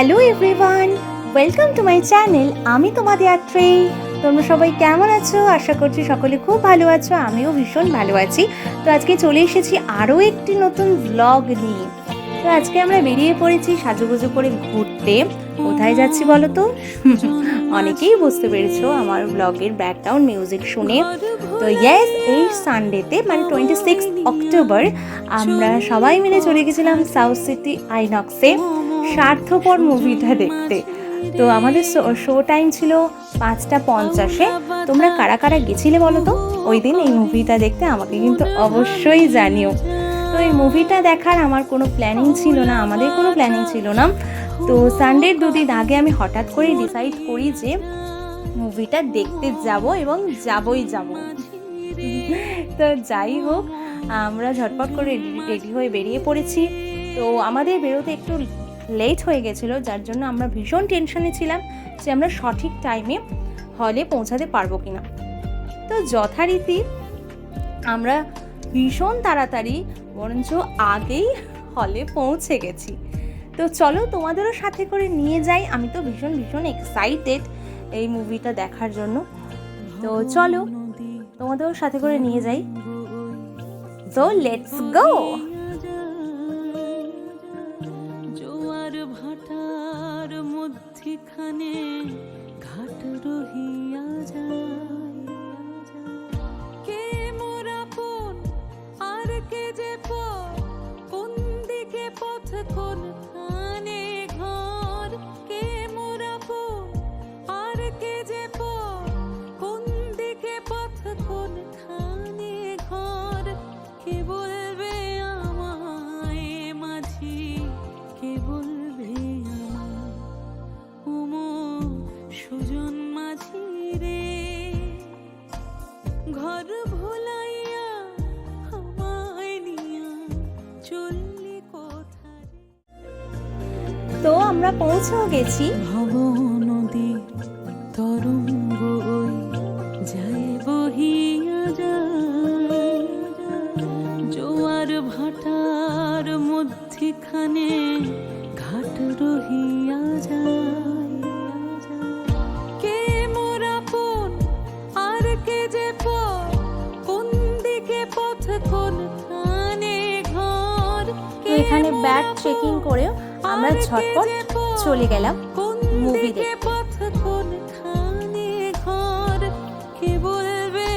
Hello everyone, welcome to my channel. আমি তোমাদের আত্রে। তোমরা সবাই কেমন আছো? আশা করছি সকলে খুব ভালো আছো, আমিও ভীষণ ভালো আছি। তো আজকে চলে এসেছি আরও একটি নতুন ব্লগ নিয়ে। তো আজকে আমরা বেরিয়ে পড়েছি সাজুগুজু করে ঘুরতে। কোথায় যাচ্ছি বলো তো? অনেকেই বুঝতে পেরেছো আমার ব্লগের ব্যাকগ্রাউন্ড মিউজিক শুনে। তো ইয়েস, এই সানডেতে মানে 26 অক্টোবর আমরা সবাই মিলে চলে গেছিলাম সাউথ সিটি আইনক্সে স্বার্থপর মুভিটা দেখতে। তো আমাদের শো টাইম ছিল 5:50। তোমরা কারা কারা গেছিলে বলো তো ওই দিন এই মুভিটা দেখতে? আমাকে কিন্তু অবশ্যই জানিও। তো এই মুভিটা দেখার আমার কোনো প্ল্যানিং ছিল না, আমাদের কোনো প্ল্যানিং ছিল না। তো সানডের দুদিন আগে আমি হঠাৎ করে ডিসাইড করি যে মুভিটা দেখতে যাব এবং যাবই যাব। তো যাই হোক, আমরা ঝটপট করে রেডি হয়ে বেরিয়ে পড়েছি। তো আমাদের বেরোতে একটু লেট হয়ে গেছিলো, যার জন্য আমরা ভীষণ টেনশনে ছিলাম যে আমরা সঠিক টাইমে হলে পৌঁছাতে পারবো কিনা। তো যথারীতি আমরা ভীষণ তাড়াতাড়ি বরঞ্চ আগেই হলে পৌঁছে গেছি। তো চলো তোমাদেরও সাথে করে নিয়ে যাই, আমি তো ভীষণ ভীষণ এক্সাইটেড এই মুভিটা দেখার জন্য। তো চলো তোমাদেরও সাথে করে নিয়ে যাই। তো লেটস গো। জোয়ার ভাটার মধ্যখানে ঘাট রহিয়া যায়, কে মোরা পন আর কে যে পর, কোন দিকে পথ কোন খানে ঘর, কে মোরা পন আর কে যে পর, কোন দিকে পথ কোন খানে ঘর, কে বলবে আমায় মাঝি, কে বলবে আমায় ওমো সুজন মাঝি রে, ঘর ভুলাইয়া আমায় নিয়া চললি কোথায়। তো আমরা পৌঁছেও গেছি। ভব নদী তরঙ্গ ওই যায় বহিয়া যায়, জোয়ার ভাটার মধ্যখানে ঘাট রহিয়া যায়, কে মোরা পন আর কে যে পর, কোন দিকে পথ কোন খানে ঘর, তো এখানে ব্যাগ চেকিং করেও আমরা ঝটপট চলে গেলাম মুভি দেখতে। পথ কোন খানে ঘর, কে বলবে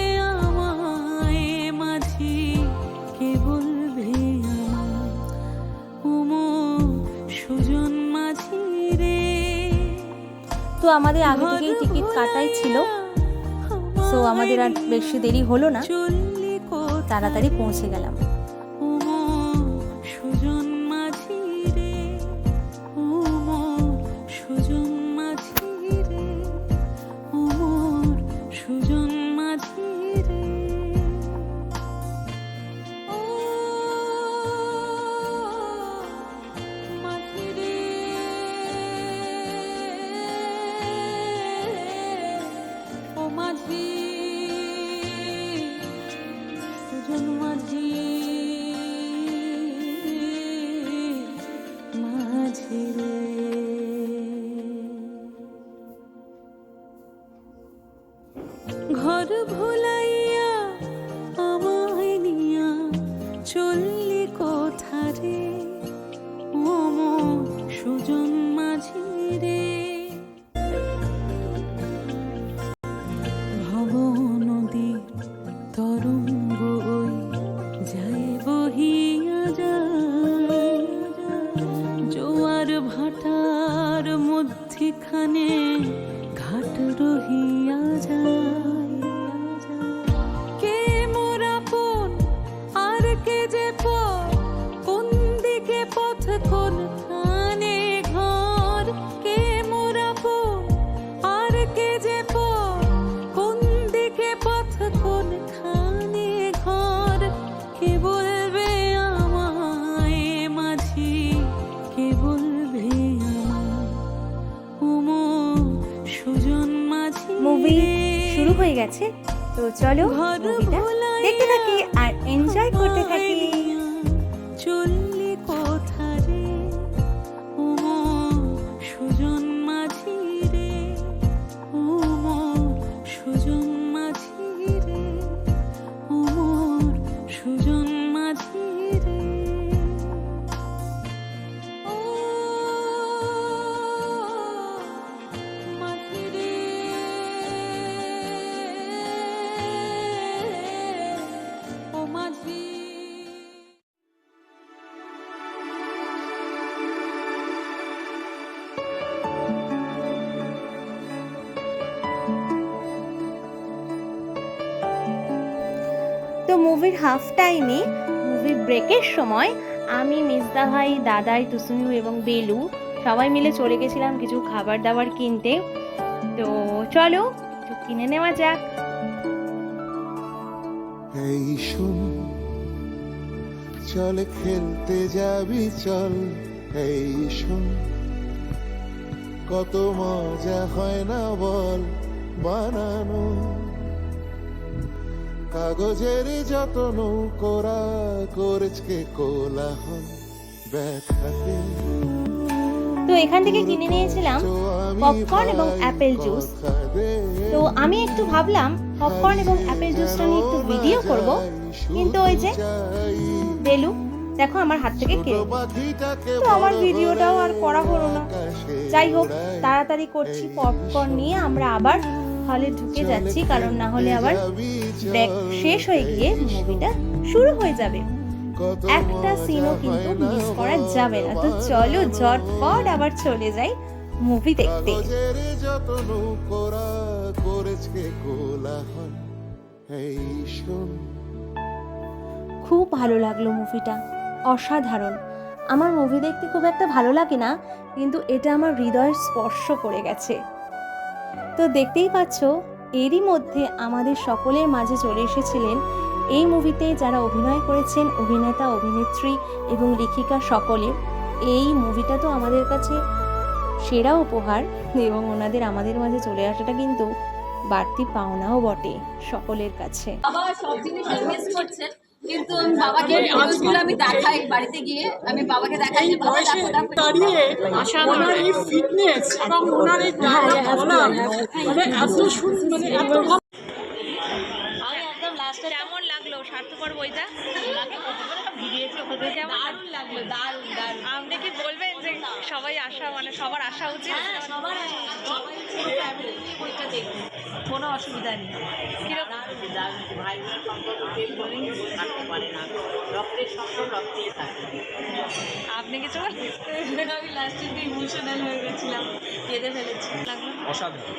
আমায় মাঝি, কে বলবে আমায় ওমো সুজন মাঝি রে। তো আমাদের আগে থেকেই টিকিট কাটাই ছিল, সো আমাদের আর বেশি দেরি হলো না, চললি কোথায় তাড়াতাড়ি পৌঁছে গেলাম। ওমো সুজন মাঝি রে, ওমো সুজন মাঝি রে, ওমো সুজন মাঝি রে। ও মাঝি রে, ও মাঝি সুজন মাঝি, মাঝি রে। ঘর ভুলাইয়া আমায় নিয়া চললি কোথারে, ওমো সুজন মাঝি রে। ভব নদী তরঙ্গ ওই যায় বহিয়া যায়, জোয়ার ভাটার মধ্যখানে ঘাট রহিয়া যায়, কে মোরা পন আর কে যে পর, কোন দিকে পথ কোন খানে ঘর, কে মোরা পন আর কে যে পর, কোন দিকে পথ কোন খানে ঘর, কে বলবে আমায় মাঝি, কে বলবে আমায় ওমো সুজন মাঝি। মুভি শুরু হয়ে গেছে, তো চলো মুভিটা দেখতে থাকি আর এনজয় করতে থাকি। চললি কোথারে ওমো মুভির হাফ টাইমে, মুভির ব্রেকের সময় আমি, মিসদা ভাই, দাদাই, তুসুমিউ এবং বেলু সবাই মিলে চলে গেছিলাম কিছু খাবার দাবার কিনতে। তো চলো কিছু কিনে নেওয়া যাক। এই শোন, চলে খেলতে যাবি চল। এই শোন, কত মজা হয় না বল বানানো, কাগজের যত নৌকোরা করেছে কোলাহল ব্যথাতে। তো এখান থেকে কিনে নিয়েছিলাম পপকর্ন এবং অ্যাপেল জুস। তো আমি একটু ভাবলাম পপকর্ন এবং অ্যাপেল জুসটা নিয়ে একটু ভিডিও করব, কিন্তু ওই যে বেলু দেখো আমার হাত থেকে কেড়ে নিল। তো আমার ভিডিওটাও আর করা হলো না। যাই হোক, তাড়াতাড়ি করছি, পপকর্ন নিয়ে আমরা আবার হলে ঢুকে যাচ্ছি, কারণ না হলে আবার ব্রেক শেষ হয়ে গিয়ে মুভিটা শুরু হয়ে যাবে। একটা সিনও কিন্তু মিস করা যাবে না। তো চলো ঝটপট আবার চলে যাই মুভি দেখতে। খুব ভালো লাগলো মুভিটা, অসাধারণ। আমার মুভি দেখতে খুব একটা ভালো লাগে না, কিন্তু এটা আমার হৃদয় স্পর্শ করে গেছে। তো দেখতেই পাচ্ছ, এরই মধ্যে আমাদের সকলের মাঝে চলে এসেছিলেন এই মুভিতে যারা অভিনয় করেছেন, অভিনেতা, অভিনেত্রী এবং লেখিকা সকলে। এই মুভিটা তো আমাদের কাছে সেরা উপহার, এবং ওনাদের আমাদের মাঝে চলে আসাটা কিন্তু বাড়তি পাওনাও বটে সকলের কাছে। বাবা সব জিনিস মিস করছে, কিন্তু আমি বাবাকে ভিডিওগুলো আমি দেখাই বাড়িতে গিয়ে, আমি বাবাকে দেখাই যে বাবা দেখো দেখো দাঁড়িয়ে ওনার এই ফিটনেস এবং ওনার এই ডায়লগ বলা মানে এত মানে এত একদম লাস্টে কেমন লাগলো স্বার্থপর বইটা? দারুণ লাগলো, দারুণ দারুণ। আপনি কি বলবেন যে সবাই আসা, মানে সবার আসা উচিত? সবার বইটা দেখবে, কোনো অসুবিধা নেই। ভাই থাকতে পারে না, রক্তের সম্পর্ক রক্তেই থাকে। আপনি কিছু আমি লাস্টে ইমোশনাল হয়ে গেছিলাম, কেঁদে ফেলেছি। অসাধারণ,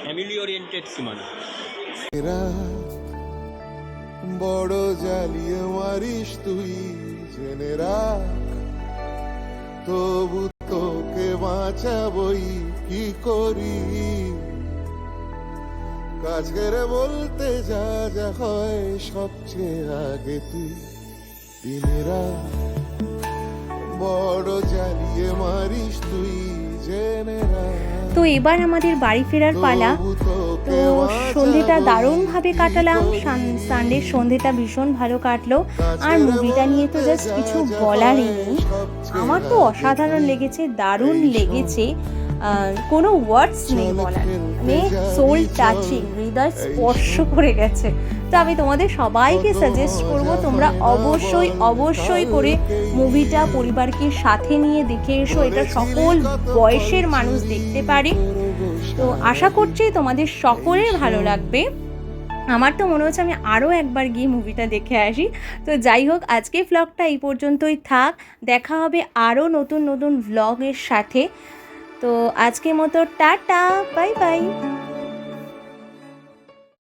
ফ্যামিলি ওরিয়েন্টেড সিনেমা। বড় জ্বালিয়ে মারিস তুই জেনে রাখ, তবু তোকে বাঁচাবই কি করি। কাছের বলতে যা যা হয় সবচেয়ে আগে তুই দিনেরা, বড় জ্বালিয়ে মারিস তুই জেনে রাখ। তো এবার আমাদের বাড়ি ফেরার পালা। তো সন্ধেটা দারুণভাবে কাটালাম, সানডের সন্ধেটা ভীষণ ভালো কাটলো। আর মুভিটা নিয়ে তো জাস্ট কিছু বলারই নেই, আমার তো অসাধারণ লেগেছে, দারুণ লেগেছে, কোনো ওয়ার্ডস নেই বলার, মানে সোল টাচিং, হৃদয় স্পর্শ করে গেছে। তো আমি তোমাদের সবাইকে সাজেস্ট করব, তোমরা অবশ্যই অবশ্যই করে মুভিটা পরিবারকে সাথে নিয়ে দেখে এসো। এটা সকল বয়সের মানুষ দেখতে পারে। তো আশা করছি তোমাদের সকলের ভালো লাগবে। আমার তো মনে হচ্ছে আমি আরও একবার গিয়ে মুভিটা দেখে আসি। তো যাই হোক, আজকে ভ্লগটা এই পর্যন্তই থাক, দেখা হবে আরও নতুন নতুন ভ্লগের সাথে। তো আজকের মতো টাটা, বাই বাই।